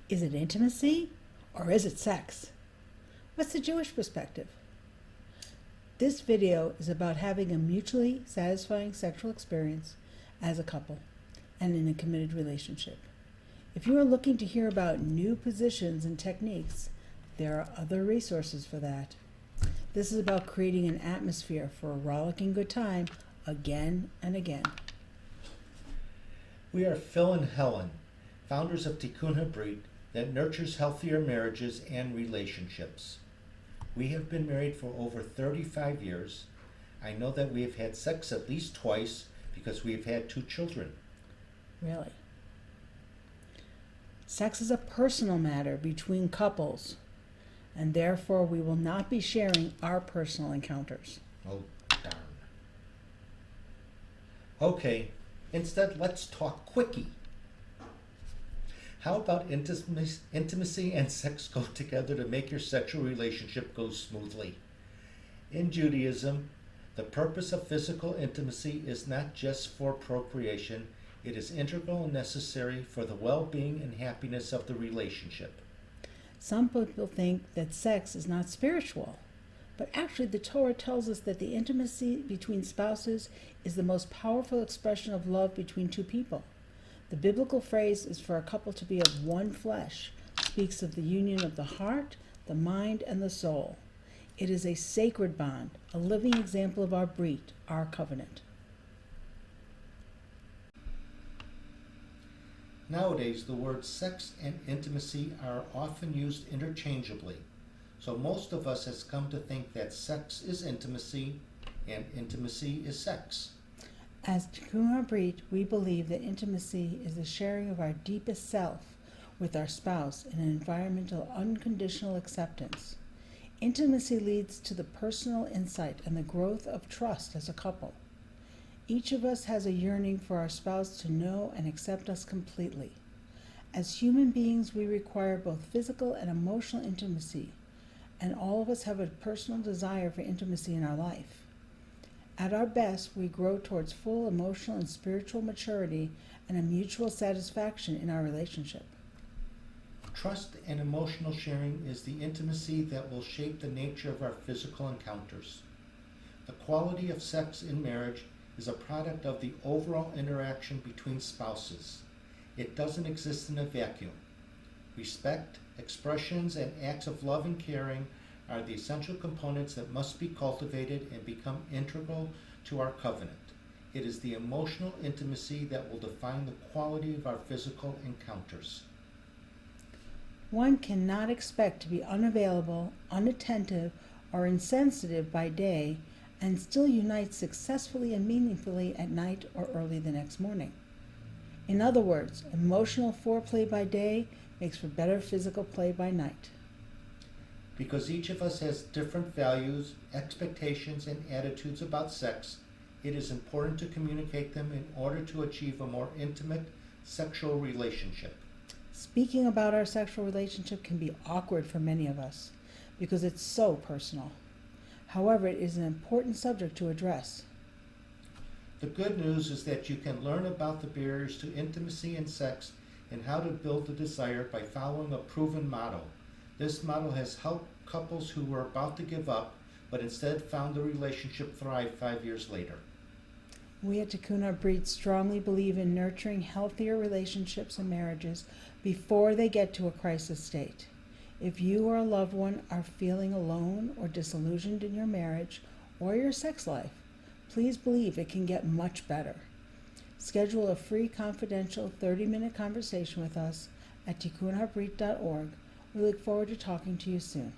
Is it intimacy or is it sex? What's the Jewish perspective? This video is about having a mutually satisfying sexual experience as a couple and in a committed relationship. If you are looking to hear about new positions and techniques, there are other resources for that. This is about creating an atmosphere for a rollicking good time again and again. We are Phil and Helen, founders of Tikkun HaBriet, that nurtures healthier marriages and relationships. We have been married for over 35 years. I know that we have had sex at least twice because we have had 2 children. Really? Sex is a personal matter between couples, and therefore we will not be sharing our personal encounters. Oh, darn. Okay, instead let's talk quickie. How about intimacy and sex go together to make your sexual relationship go smoothly? In Judaism, the purpose of physical intimacy is not just for procreation, it is integral and necessary for the well-being and happiness of the relationship. Some people think that sex is not spiritual, but actually the Torah tells us that the intimacy between spouses is the most powerful expression of love between 2 people. The biblical phrase is for a couple to be of one flesh, speaks of the union of the heart, the mind, and the soul. It is a sacred bond, a living example of our brit, our covenant. Nowadays, the words sex and intimacy are often used interchangeably, so most of us has come to think that sex is intimacy and intimacy is sex. As Tikkun HaBriet, we believe that intimacy is the sharing of our deepest self with our spouse in an environment of unconditional acceptance. Intimacy leads to the personal insight and the growth of trust as a couple. Each of us has a yearning for our spouse to know and accept us completely. As human beings, we require both physical and emotional intimacy, and all of us have a personal desire for intimacy in our life. At our best, we grow towards full emotional and spiritual maturity and a mutual satisfaction in our relationship. Trust and emotional sharing is the intimacy that will shape the nature of our physical encounters. The quality of sex in marriage is a product of the overall interaction between spouses. It doesn't exist in a vacuum. Respect, expressions, and acts of love and caring are the essential components that must be cultivated and become integral to our covenant. It is the emotional intimacy that will define the quality of our physical encounters. One cannot expect to be unavailable, unattentive, or insensitive by day and still unite successfully and meaningfully at night or early the next morning. In other words, emotional foreplay by day makes for better physical play by night. Because each of us has different values, expectations, and attitudes about sex, it is important to communicate them in order to achieve a more intimate sexual relationship. Speaking about our sexual relationship can be awkward for many of us because it's so personal. However, it is an important subject to address. The good news is that you can learn about the barriers to intimacy and sex and how to build the desire by following a proven model. This model has helped couples who were about to give up, but instead found the relationship thrive 5 years later. We at Tikkun HaBriet strongly believe in nurturing healthier relationships and marriages before they get to a crisis state. If you or a loved one are feeling alone or disillusioned in your marriage or your sex life, please believe it can get much better. Schedule a free confidential 30-minute conversation with us at tikkunhabrit.org. We look forward to talking to you soon.